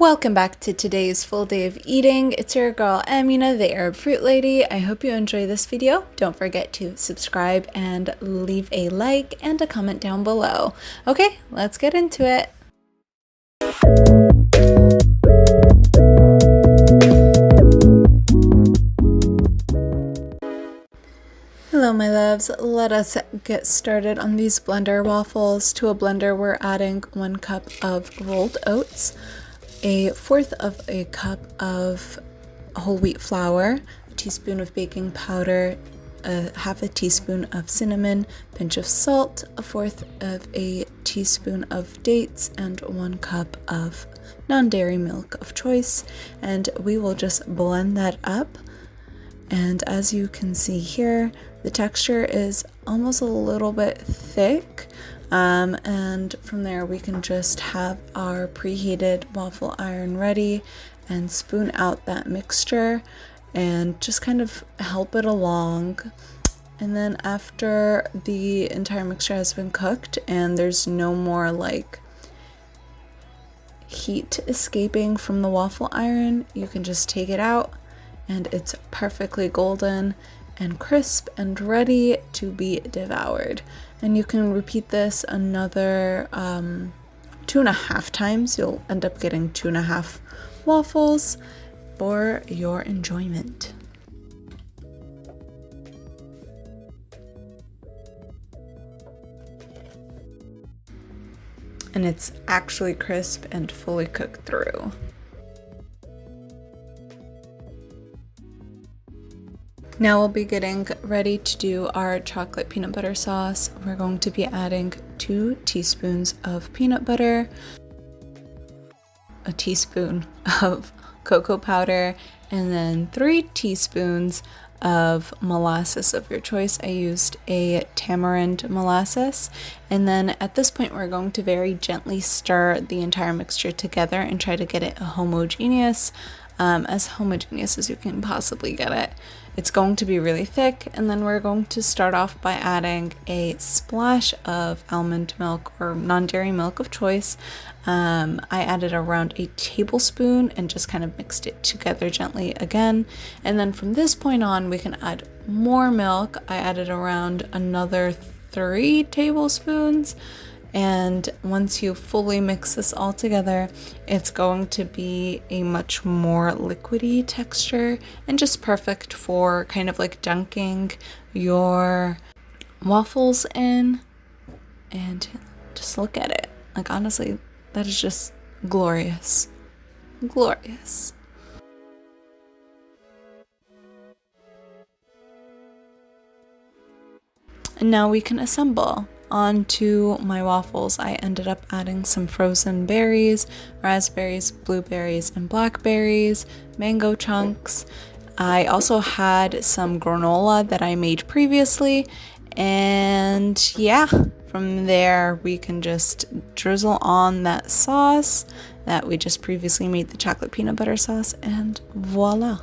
Welcome back to today's full day of eating. It's your girl Amina, the Arab fruit lady. I hope you enjoy this video. Don't forget to subscribe and leave a like and a comment down below. Okay, let's get into it. Hello my loves, let us get started on these blender waffles. To a blender we're adding 1 cup of rolled oats, 1/4 of a cup of whole wheat flour, a teaspoon of baking powder, 1/2 teaspoon of cinnamon, pinch of salt, 1/4 of a teaspoon of dates, and 1 cup of non-dairy milk of choice, and we will just blend that up. And as you can see here, the texture is almost a little bit thick. And from there we can just have our preheated waffle iron ready and spoon out that mixture and just kind of help it along. And then after the entire mixture has been cooked and there's no more like heat escaping from the waffle iron, you can just take it out and it's perfectly golden and crisp and ready to be devoured. And you can repeat this another 2.5 times. You'll end up getting 2.5 waffles for your enjoyment. And it's actually crisp and fully cooked through. Now we'll be getting ready to do our chocolate peanut butter sauce. We're going to be adding 2 teaspoons of peanut butter, a teaspoon of cocoa powder, and then 3 teaspoons of molasses of your choice. I used a tamarind molasses. And then at this point, we're going to very gently stir the entire mixture together and try to get it homogeneous, as homogeneous as you can possibly get it. It's going to be really thick, and then we're going to start off by adding a splash of almond milk or non-dairy milk of choice. I added around a tablespoon and just kind of mixed it together gently again. And then from this point on, we can add more milk. I added around another 3 tablespoons. And once you fully mix this all together, it's going to be a much more liquidy texture and just perfect for kind of like dunking your waffles in. And just look at it. Like honestly, that is just glorious. Glorious. And now we can assemble. Onto my waffles, I ended up adding some frozen berries, raspberries, blueberries, and blackberries, mango chunks. I also had some granola that I made previously, and yeah, from there we can just drizzle on that sauce that we just previously made, the chocolate peanut butter sauce, and voila.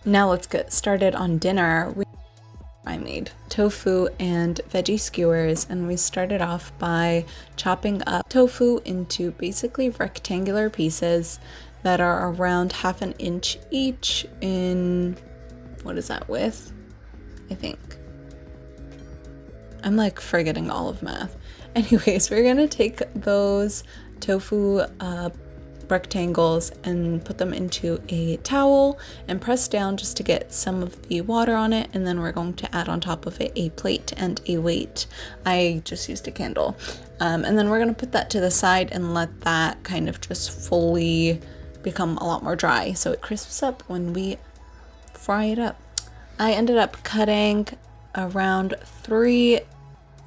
Now let's get started on dinner. I made tofu and veggie skewers, and we started off by chopping up tofu into basically rectangular pieces that are around 1/2 inch each in, what is that width? I think. I'm like forgetting all of math. Anyways, we're gonna take those tofu rectangles and put them into a towel and press down just to get some of the water on it, and then we're going to add on top of it a plate and a weight. I just used a candle, and then we're going to put that to the side and let that kind of just fully become a lot more dry so it crisps up when we fry it up. I ended up cutting around 3,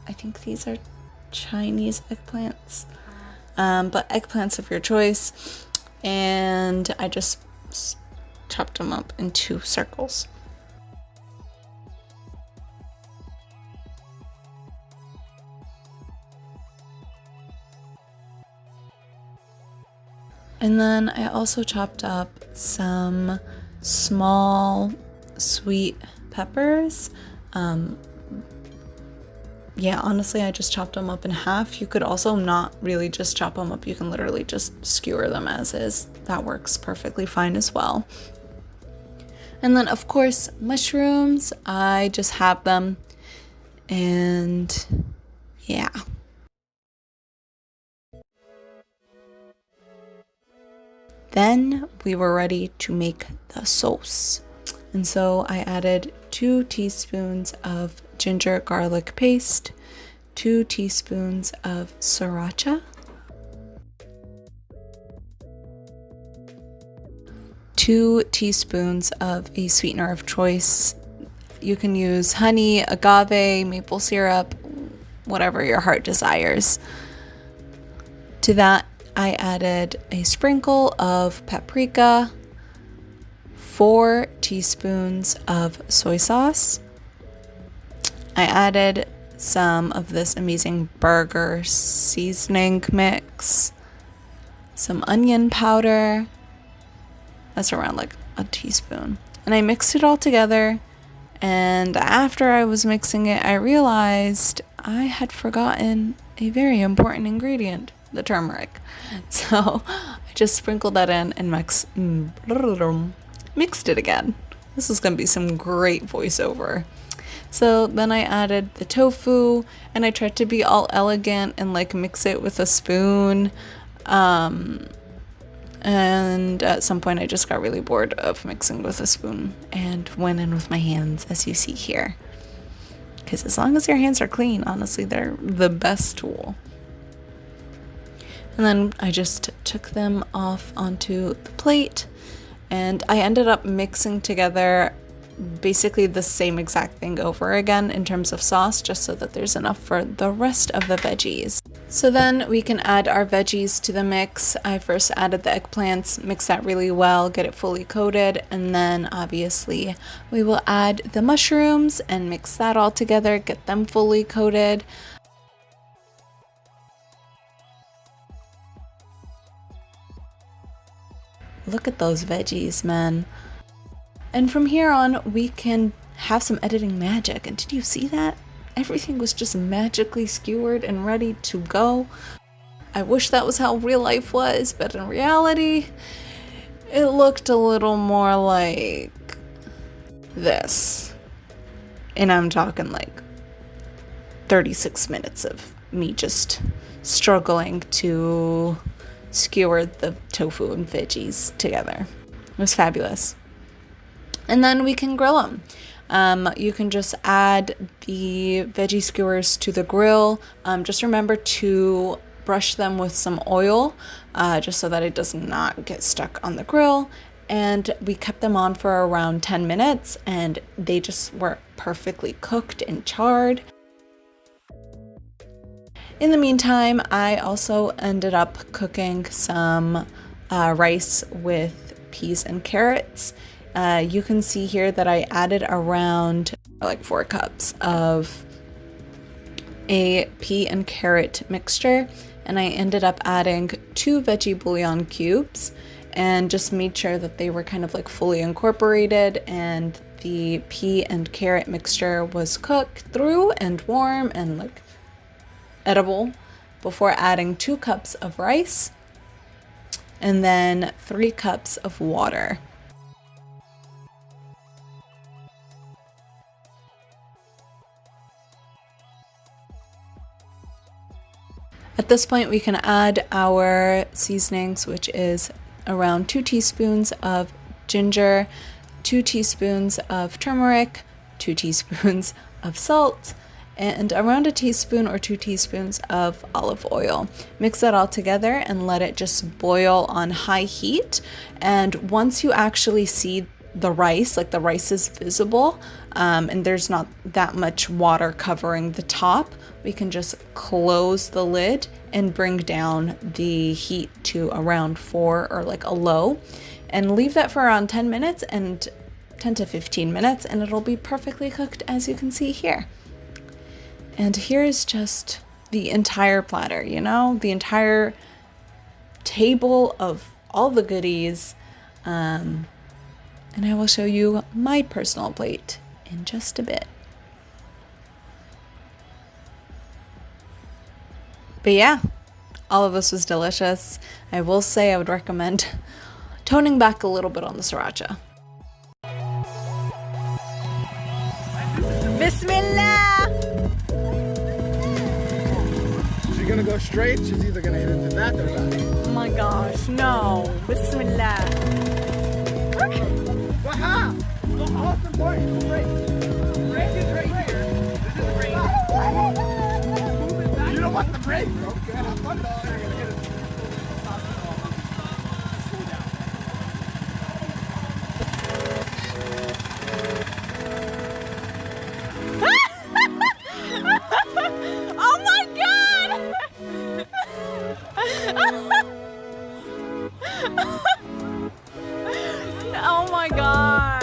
I think these are Chinese eggplants, but eggplants of your choice, and I just chopped them up into circles. And then I also chopped up some small sweet peppers. Yeah, honestly, I just chopped them up in half. You could also not really just chop them up. You can literally just skewer them as is. That works perfectly fine as well. And then, of course, mushrooms. I just have them. And yeah. Then we were ready to make the sauce. And so I added 2 teaspoons of ginger garlic paste, 2 teaspoons of sriracha, 2 teaspoons of a sweetener of choice. You can use honey, agave, maple syrup, whatever your heart desires. To that, I added a sprinkle of paprika, 4 teaspoons of soy sauce. I added some of this amazing burger seasoning mix, some onion powder. That's around like a teaspoon. And I mixed it all together. And after I was mixing it, I realized I had forgotten a very important ingredient, the turmeric. So I just sprinkled that in and mixed it again. This is going to be some great voiceover. So then I added the tofu, and I tried to be all elegant and like mix it with a spoon. And at some point I just got really bored of mixing with a spoon and went in with my hands, as you see here. Because as long as your hands are clean, honestly, they're the best tool. And then I just took them off onto the plate, and I ended up mixing together basically the same exact thing over again in terms of sauce, just so that there's enough for the rest of the veggies. So then we can add our veggies to the mix. I first added the eggplants, mix that really well, get it fully coated, and then obviously we will add the mushrooms and mix that all together, get them fully coated. Look at those veggies, man. And from here on, we can have some editing magic. And did you see that? Everything was just magically skewered and ready to go. I wish that was how real life was, but in reality, it looked a little more like this. And I'm talking like 36 minutes of me just struggling to skewer the tofu and veggies together. It was fabulous. And then we can grill them. You can just add the veggie skewers to the grill. Just remember to brush them with some oil, just so that it does not get stuck on the grill. And we kept them on for around 10 minutes, and they just were perfectly cooked and charred. In the meantime, I also ended up cooking some rice with peas and carrots. You can see here that I added around like 4 cups of a pea and carrot mixture, and I ended up adding 2 veggie bouillon cubes, and just made sure that they were kind of like fully incorporated and the pea and carrot mixture was cooked through and warm and like edible before adding 2 cups of rice and then 3 cups of water. At this point, we can add our seasonings, which is around 2 teaspoons of ginger, 2 teaspoons of turmeric, 2 teaspoons of salt, and around a teaspoon or 2 teaspoons of olive oil. Mix that all together and let it just boil on high heat. And once you actually see the rice, like the rice is visible, and there's not that much water covering the top, we can just close the lid and bring down the heat to around 4 or like a low, and leave that for around 10 minutes and 10 to 15 minutes, and it'll be perfectly cooked, as you can see here. And here's just the entire platter, you know, the entire table of all the goodies. And I will show you my personal plate in just a bit. But yeah, all of this was delicious. I will say I would recommend toning back a little bit on the sriracha. Bismillah! She's gonna go straight, she's either gonna hit into that or that. Oh my gosh, no. Bismillah. Aha! The most important break. The break is right here. This is the break. You don't want the break, bro. Okay, have fun though. You're gonna get it. Slow down. Oh my god! Oh my god!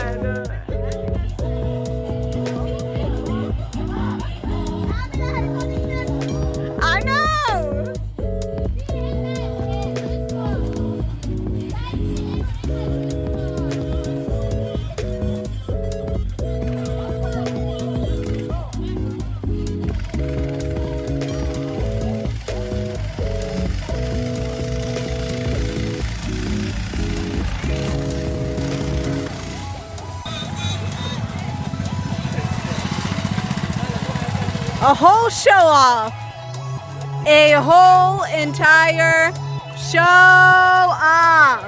I know! A whole show off. A whole entire show off.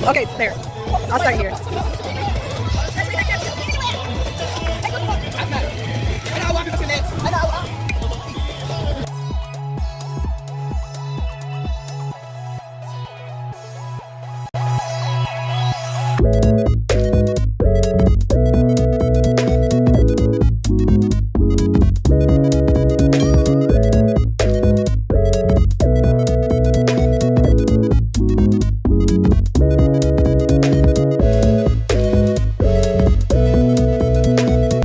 Okay, there. I'll start here.